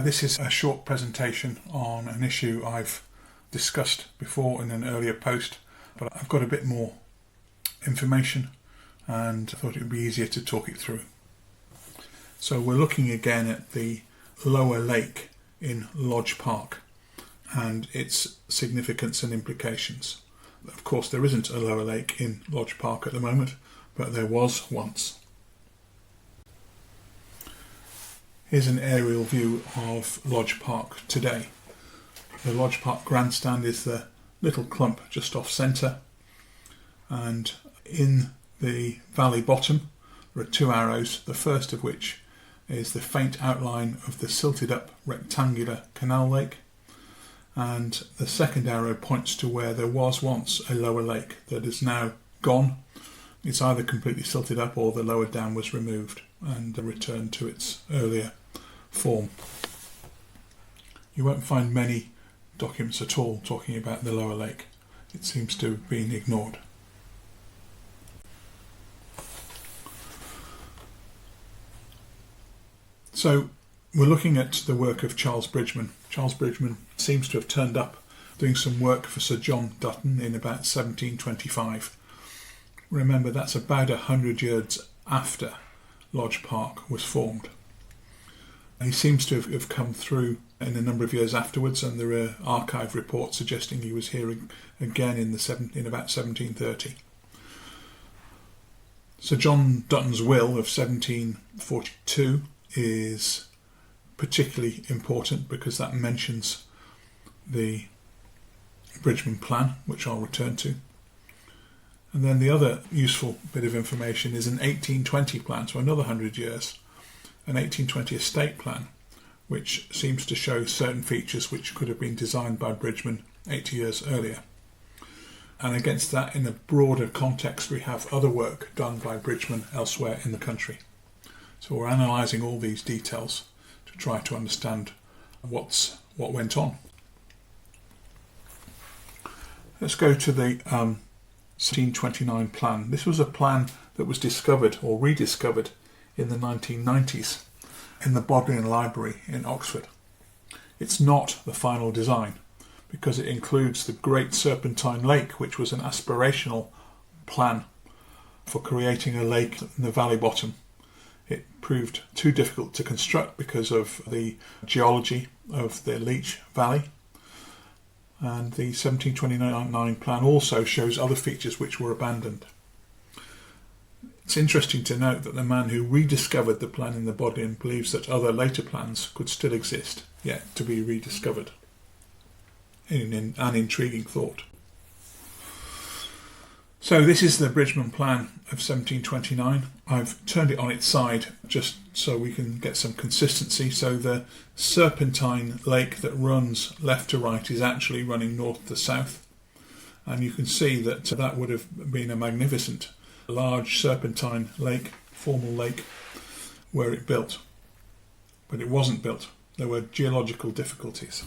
This is a short presentation on an issue I've discussed before in an earlier post, but I've got a bit more information and I thought it would be easier to talk it through. So we're looking again at the lower lake in Lodge Park and its significance and implications. Of course, there isn't a lower lake in Lodge Park at the moment, but there was once. Here's an aerial view of Lodge Park today. The Lodge Park grandstand is the little clump just off centre, and in the valley bottom there are two arrows, the first of which is the faint outline of the silted up rectangular canal lake, and the second arrow points to where there was once a lower lake that is now gone. It's either completely silted up or the lower dam was removed and returned to its earlier form. You won't find many documents at all talking about the lower lake. It seems to have been ignored. So we're looking at the work of Charles Bridgman. Charles Bridgman seems to have turned up doing some work for Sir John Dutton in about 1725. Remember, that's about 100 years after Lodge Park was formed. He seems to have come through in a number of years afterwards, and there are archive reports suggesting he was here again in about 1730. Sir John Dutton's will of 1742 is particularly important because that mentions the Bridgman plan, which I'll return to. And then the other useful bit of information is an 1820 plan, so another 100 years. An 1820 estate plan, which seems to show certain features which could have been designed by Bridgman 80 years earlier. And against that, in a broader context, we have other work done by Bridgman elsewhere in the country. So we're analysing all these details to try to understand what went on. Let's go to the 1729 plan. This was a plan that was discovered or rediscovered in the 1990s in the Bodleian Library in Oxford. It's not the final design because it includes the Great Serpentine Lake, which was an aspirational plan for creating a lake in the valley bottom. It proved too difficult to construct because of the geology of the Leach Valley. And the 1729 plan also shows other features which were abandoned. It's interesting to note that the man who rediscovered the plan in the Bodleian believes that other later plans could still exist, yet to be rediscovered. An intriguing thought. So this is the Bridgman plan of 1729. I've turned it on its side just so we can get some consistency. So the Serpentine Lake that runs left to right is actually running north to south. And you can see that that would have been a magnificent large serpentine lake, formal lake, were it built. But it wasn't built. There were geological difficulties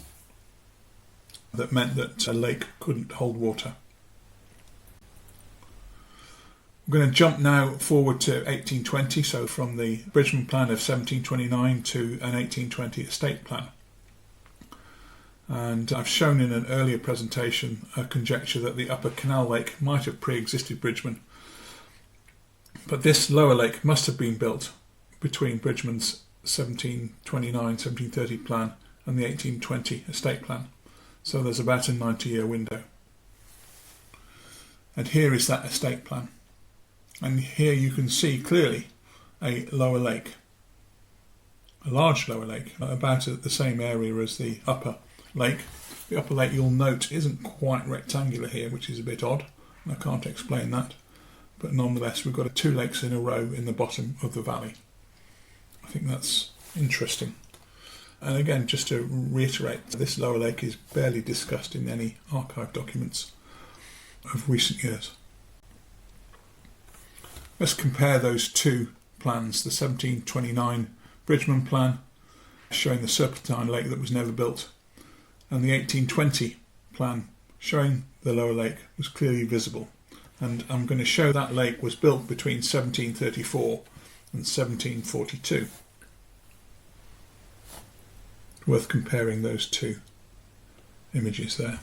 that meant that a lake couldn't hold water. We're going to jump now forward to 1820, so from the Bridgman plan of 1729 to an 1820 estate plan. And I've shown in an earlier presentation a conjecture that the upper canal lake might have pre-existed Bridgman. But this lower lake must have been built between Bridgman's 1729-1730 plan and the 1820 estate plan. So there's about a 90-year window. And here is that estate plan. And here you can see clearly a lower lake, a large lower lake, about the same area as the upper lake. The upper lake, you'll note, isn't quite rectangular here, which is a bit odd, and I can't explain that. But nonetheless, we've got two lakes in a row in the bottom of the valley. I think that's interesting. And again, just to reiterate, this lower lake is barely discussed in any archive documents of recent years. Let's compare those two plans, the 1729 Bridgman plan, showing the Serpentine Lake that was never built, and the 1820 plan, showing the lower lake was clearly visible. And I'm going to show that lake was built between 1734 and 1742. Worth comparing those two images there.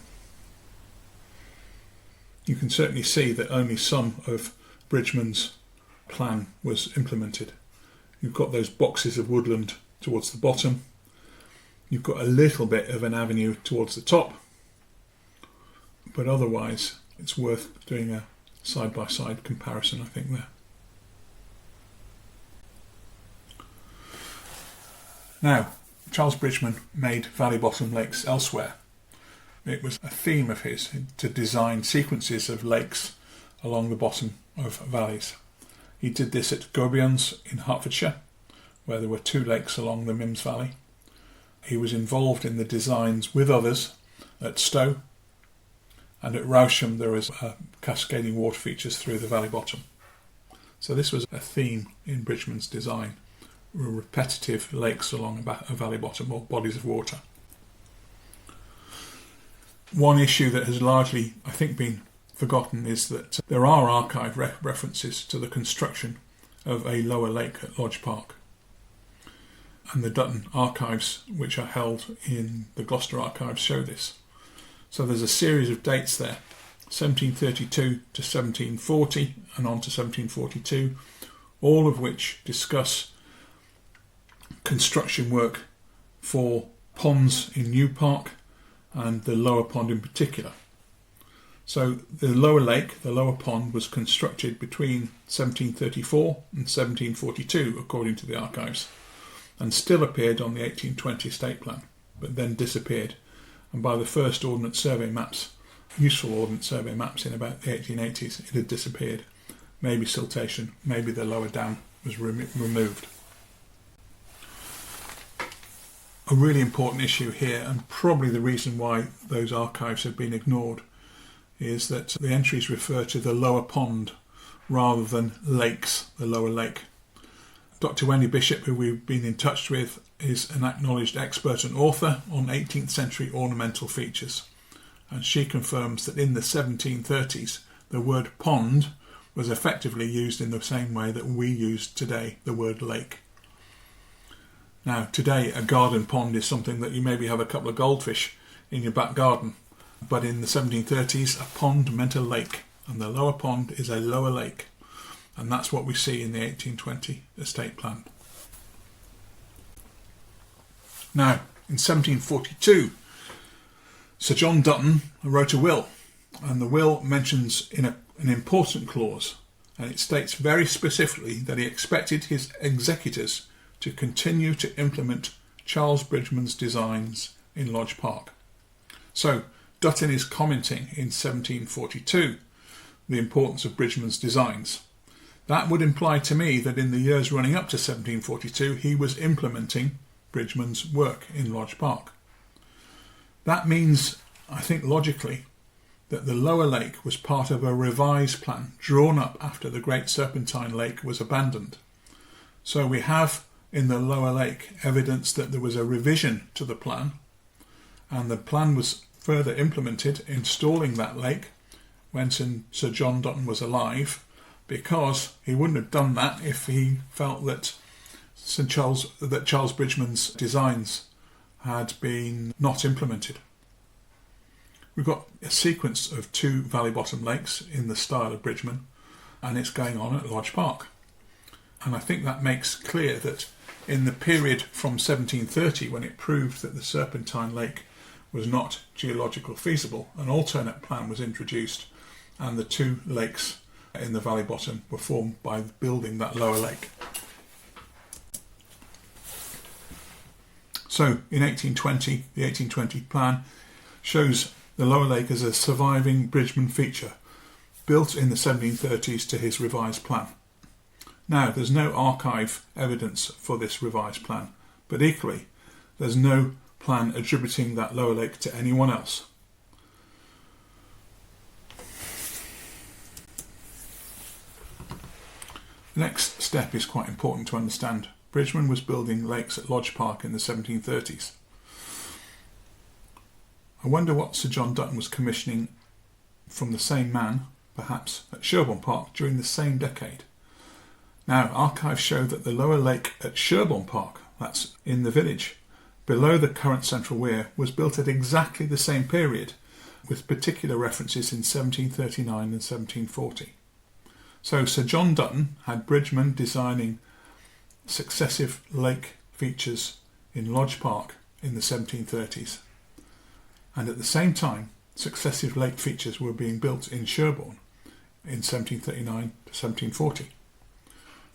You can certainly see that only some of Bridgman's plan was implemented. You've got those boxes of woodland towards the bottom. You've got a little bit of an avenue towards the top. But otherwise, it's worth doing a side-by-side comparison, I think, there. Now, Charles Bridgman made valley bottom lakes elsewhere. It was a theme of his to design sequences of lakes along the bottom of valleys. He did this at Gobions in Hertfordshire, where there were 2 lakes along the Mims Valley. He was involved in the designs with others at Stowe, and at Rousham there is cascading water features through the valley bottom. So this was a theme in Bridgman's design, repetitive lakes along a valley bottom or bodies of water. One issue that has largely, I think, been forgotten is that there are archive references to the construction of a lower lake at Lodge Park. And the Dutton archives, which are held in the Gloucester archives, show this. So there's a series of dates there, 1732 to 1740 and on to 1742, all of which discuss construction work for ponds in New Park and the lower pond in particular. So the lower lake, the lower pond, was constructed between 1734 and 1742, according to the archives, and still appeared on the 1820 estate plan, but then disappeared. And by the first Ordnance Survey maps, useful Ordnance Survey maps in about the 1880s, it had disappeared. Maybe siltation, maybe the lower dam was removed. A really important issue here, and probably the reason why those archives have been ignored, is that the entries refer to the lower pond rather than lakes, the lower lake. Dr. Wendy Bishop, who we've been in touch with, is an acknowledged expert and author on 18th century ornamental features, and she confirms that in the 1730s the word pond was effectively used in the same way that we use today the word lake. Now, today a garden pond is something that you maybe have a couple of goldfish in your back garden, but in the 1730s a pond meant a lake, and the lower pond is a lower lake, and that's what we see in the 1820 estate plan. Now, in 1742, Sir John Dutton wrote a will, and the will mentions in an important clause, and it states very specifically that he expected his executors to continue to implement Charles Bridgman's designs in Lodge Park. So Dutton is commenting in 1742 the importance of Bridgman's designs. That would imply to me that in the years running up to 1742 he was implementing Bridgman's work in Lodge Park. That means, I think logically, that the lower lake was part of a revised plan drawn up after the Great Serpentine Lake was abandoned. So we have in the lower lake evidence that there was a revision to the plan, and the plan was further implemented, installing that lake when Sir John Dutton was alive, because he wouldn't have done that if he felt that Charles Bridgman's designs had been not implemented. We've got a sequence of 2 valley bottom lakes in the style of Bridgman, and it's going on at Lodge Park. And I think that makes clear that in the period from 1730, when it proved that the Serpentine Lake was not geologically feasible, an alternate plan was introduced, and the 2 lakes in the valley bottom were formed by building that lower lake. So in 1820, the 1820 plan shows the lower lake as a surviving Bridgman feature, built in the 1730s to his revised plan. Now, there's no archive evidence for this revised plan, but equally, there's no plan attributing that lower lake to anyone else. The next step is quite important to understand. Bridgman was building lakes at Lodge Park in the 1730s. I wonder what Sir John Dutton was commissioning from the same man, perhaps, at Sherborne Park during the same decade. Now, archives show that the lower lake at Sherborne Park, that's in the village, below the current central weir was built at exactly the same period, with particular references in 1739 and 1740. So Sir John Dutton had bridgemen designing successive lake features in Lodge Park in the 1730s, and at the same time successive lake features were being built in Sherborne in 1739 to 1740.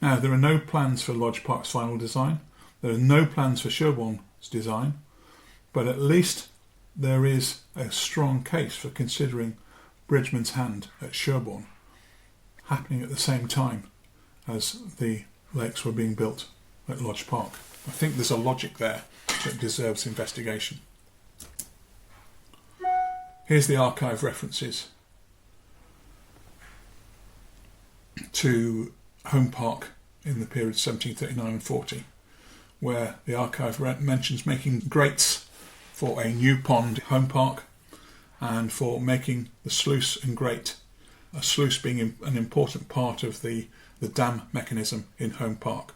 Now, there are no plans for Lodge Park's final design, there are no plans for Sherborne's design, but at least there is a strong case for considering Bridgman's hand at Sherborne happening at the same time as the lakes were being built at Lodge Park. I think there's a logic there that deserves investigation. Here's the archive references to Home Park in the period 1739 and 40, where the archive mentions making grates for a new pond at Home Park and for making the sluice and grate, a sluice being an important part of the dam mechanism in Home Park.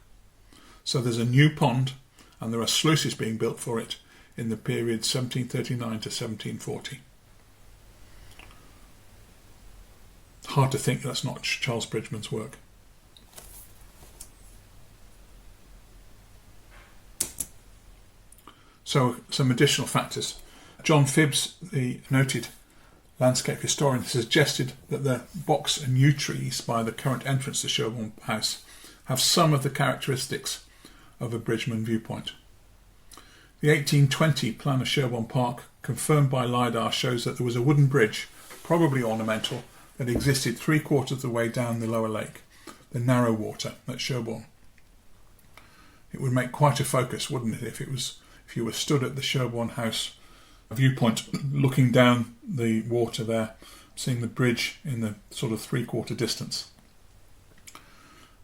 So there's a new pond and there are sluices being built for it in the period 1739 to 1740. Hard to think that's not Charles Bridgman's work. So some additional factors. John Phibbs, the noted landscape historian, suggested that the box and yew trees by the current entrance to Sherborne House have some of the characteristics of a Bridgman viewpoint. The 1820 plan of Sherborne Park, confirmed by LiDAR, shows that there was a wooden bridge, probably ornamental, that existed 3/4 of the way down the lower lake, the narrow water at Sherborne. It would make quite a focus, wouldn't it, if you were stood at the Sherborne House viewpoint, looking down the water there, seeing the bridge in the sort of 3/4 distance.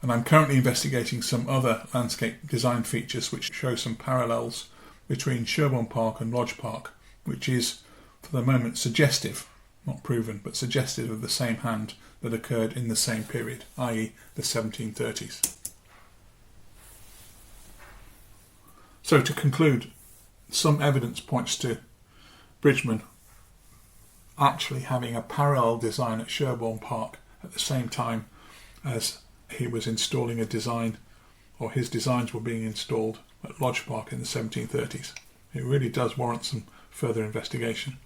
And I'm currently investigating some other landscape design features which show some parallels between Sherborne Park and Lodge Park, which is, for the moment, suggestive, not proven, but suggestive of the same hand that occurred in the same period, i.e. the 1730s. So to conclude, some evidence points to Bridgman actually having a parallel design at Sherborne Park at the same time as he was installing a design, or his designs were being installed at Lodge Park in the 1730s. It really does warrant some further investigation.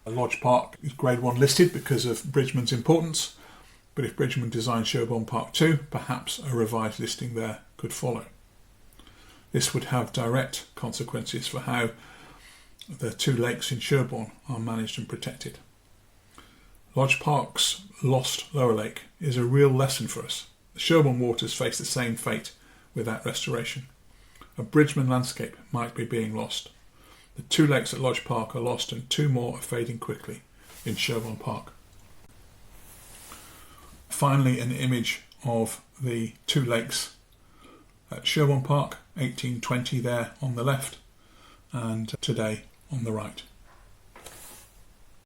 Lodge Park is Grade 1 listed because of Bridgman's importance, but if Bridgman designed Sherborne Park too, perhaps a revised listing there could follow. This would have direct consequences for how the two lakes in Sherborne are managed and protected. Lodge Park's lost lower lake is a real lesson for us. The Sherborne waters face the same fate without restoration. A Bridgman landscape might be being lost. The two lakes at Lodge Park are lost and two more are fading quickly in Sherborne Park. Finally, an image of the two lakes at Sherborne Park, 1820 there on the left and today on the right.